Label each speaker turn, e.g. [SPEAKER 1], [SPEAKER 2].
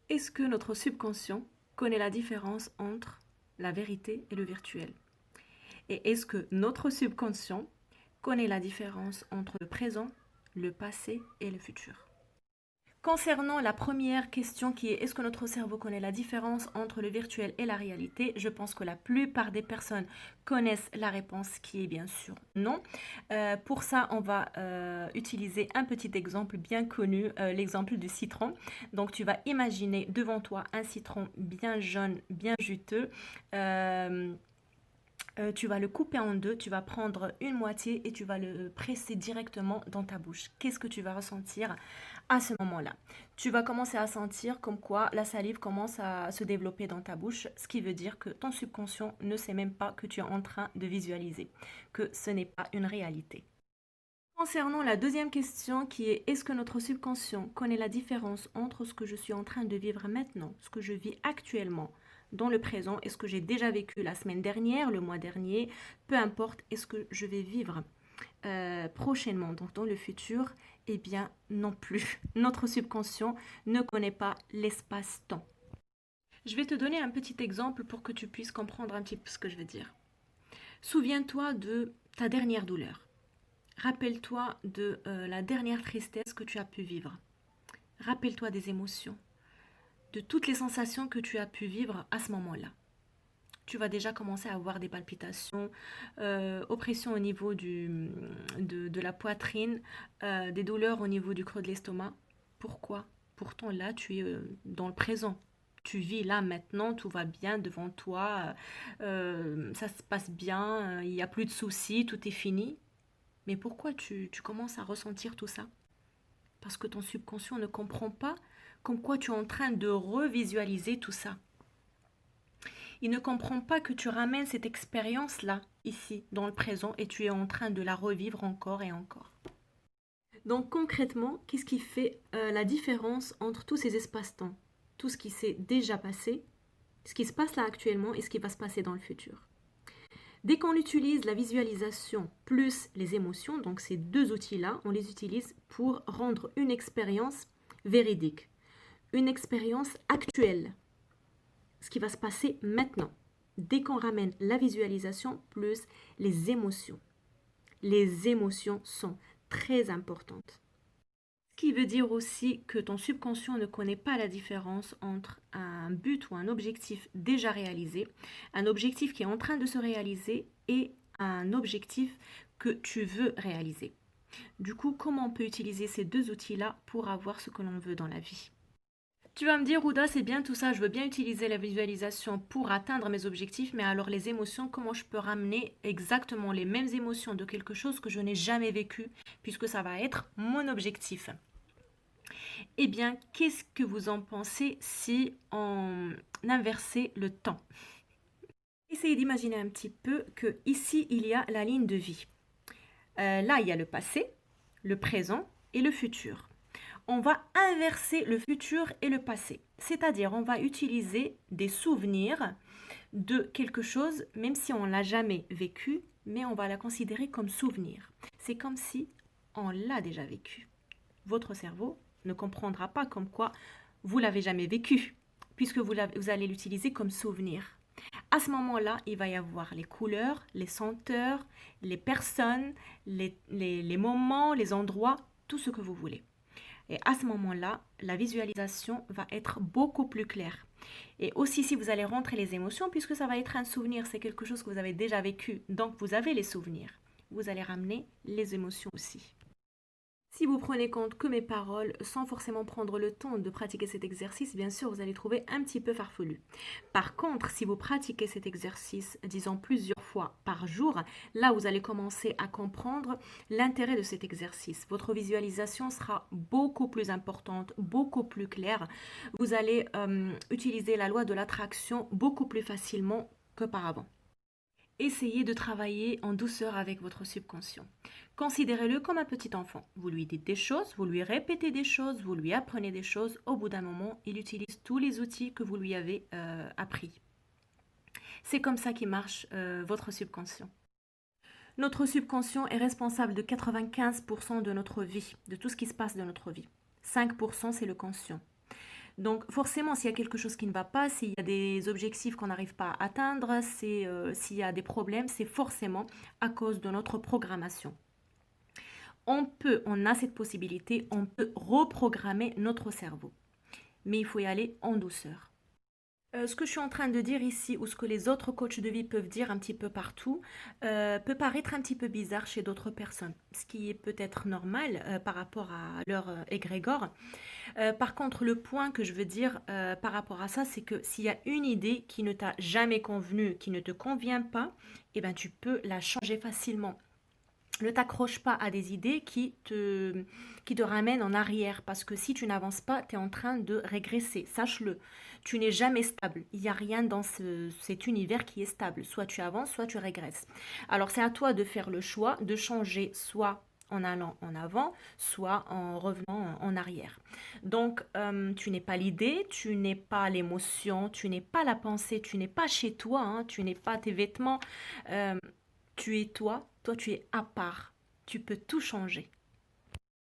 [SPEAKER 1] Est-ce que notre subconscient connaît la différence entre la vérité et le virtuel? Et est-ce que notre subconscient connaît la différence entre le présent, le passé et le futur? Concernant la première question qui est est-ce que notre cerveau connaît la différence entre le virtuel et la réalité, je pense que la plupart des personnes connaissent la réponse qui est bien sûr non. Pour ça, on va utiliser un petit exemple bien connu, l'exemple du citron. Donc tu vas imaginer devant toi un citron bien jaune, bien juteux. Euh, tu vas le couper en deux, tu vas prendre une moitié et tu vas le presser directement dans ta bouche. Qu'est-ce que tu vas ressentir à ce moment-là? Tu vas commencer à sentir comme quoi la salive commence à se développer dans ta bouche, ce qui veut dire que ton subconscient ne sait même pas que tu es en train de visualiser, que ce n'est pas une réalité. Concernant la deuxième question qui est est-ce que notre subconscient connaît la différence entre ce que je suis en train de vivre maintenant, ce que je vis actuellement dans le présent et ce que j'ai déjà vécu la semaine dernière, le mois dernier, peu importe, est-ce que je vais vivre prochainement, donc dans le futur, eh bien non plus. Notre subconscient ne connaît pas l'espace-temps. Je vais te donner un petit exemple pour que tu puisses comprendre un petit peu ce que je veux dire. Souviens-toi de ta dernière douleur. Rappelle-toi de la dernière tristesse que tu as pu vivre. Rappelle-toi des émotions, de toutes les sensations que tu as pu vivre à ce moment-là. Tu vas déjà commencer à avoir des palpitations, oppression au niveau de la poitrine, des douleurs au niveau du creux de l'estomac. Pourquoi? Pourtant là, tu es dans le présent. Tu vis là maintenant, tout va bien devant toi, ça se passe bien, il n'y a plus de soucis, tout est fini. Mais pourquoi tu commences à ressentir tout ça? Parce que ton subconscient ne comprend pas comme quoi tu es en train de revisualiser tout ça. Il ne comprend pas que tu ramènes cette expérience-là, ici, dans le présent, et tu es en train de la revivre encore et encore. Donc concrètement, qu'est-ce qui fait la différence entre tous ces espaces-temps? Tout ce qui s'est déjà passé, ce qui se passe là actuellement et ce qui va se passer dans le futur. Dès qu'on utilise la visualisation plus les émotions, donc ces deux outils-là, on les utilise pour rendre une expérience véridique, une expérience actuelle, ce qui va se passer maintenant. Dès qu'on ramène la visualisation plus les émotions sont très importantes. Ce qui veut dire aussi que ton subconscient ne connaît pas la différence entre un but ou un objectif déjà réalisé, un objectif qui est en train de se réaliser et un objectif que tu veux réaliser. Du coup, comment on peut utiliser ces deux outils-là pour avoir ce que l'on veut dans la vie? Tu vas me dire, Ouda, c'est bien tout ça, je veux bien utiliser la visualisation pour atteindre mes objectifs, mais alors les émotions, comment je peux ramener exactement les mêmes émotions de quelque chose que je n'ai jamais vécu, puisque ça va être mon objectif? Eh bien, qu'est-ce que vous en pensez si on inversait le temps? Essayez d'imaginer un petit peu que ici, il y a la ligne de vie. Là, il y a le passé, le présent et le futur. On va inverser le futur et le passé. C'est-à-dire, on va utiliser des souvenirs de quelque chose, même si on ne l'a jamais vécu, mais on va la considérer comme souvenir. C'est comme si on l'a déjà vécu. Votre cerveau ne comprendra pas comme quoi vous l'avez jamais vécu, puisque vous allez l'utiliser comme souvenir. À ce moment-là, il va y avoir les couleurs, les senteurs, les personnes, les moments, les endroits, tout ce que vous voulez. Et à ce moment-là, la visualisation va être beaucoup plus claire. Et aussi si vous allez rentrer les émotions, puisque ça va être un souvenir, c'est quelque chose que vous avez déjà vécu, donc vous avez les souvenirs. Vous allez ramener les émotions aussi. Si vous prenez compte que mes paroles, sans forcément prendre le temps de pratiquer cet exercice, bien sûr, vous allez trouver un petit peu farfelu. Par contre, si vous pratiquez cet exercice, disons plusieurs fois par jour, là, vous allez commencer à comprendre l'intérêt de cet exercice. Votre visualisation sera beaucoup plus importante, beaucoup plus claire. Vous allez utiliser la loi de l'attraction beaucoup plus facilement qu'auparavant. Essayez de travailler en douceur avec votre subconscient. Considérez-le comme un petit enfant. Vous lui dites des choses, vous lui répétez des choses, vous lui apprenez des choses. Au bout d'un moment, il utilise tous les outils que vous lui avez appris. C'est comme ça qu'il marche votre subconscient. Notre subconscient est responsable de 95% de notre vie, de tout ce qui se passe dans notre vie. 5% c'est le conscient. Donc forcément, s'il y a quelque chose qui ne va pas, s'il y a des objectifs qu'on n'arrive pas à atteindre, s'il y a des problèmes, c'est forcément à cause de notre programmation. On a cette possibilité, on peut reprogrammer notre cerveau. Mais il faut y aller en douceur. Ce que je suis en train de dire ici, ou ce que les autres coachs de vie peuvent dire un petit peu partout, peut paraître un petit peu bizarre chez d'autres personnes, ce qui est peut-être normal par rapport à leur égrégore. Par contre, le point que je veux dire par rapport à ça, c'est que s'il y a une idée qui ne t'a jamais convenu, qui ne te convient pas, eh ben, tu peux la changer facilement. Ne t'accroche pas à des idées qui te ramènent en arrière, parce que si tu n'avances pas, tu es en train de régresser, sache-le. Tu n'es jamais stable. Il n'y a rien dans cet univers qui est stable. Soit tu avances, soit tu régresses. Alors c'est à toi de faire le choix de changer soit en allant en avant, soit en revenant en arrière. Donc, tu n'es pas l'idée, tu n'es pas l'émotion, tu n'es pas la pensée, tu n'es pas chez toi, hein, tu n'es pas tes vêtements. euh, Tu es toi, toi tu es à part. Tu peux tout changer.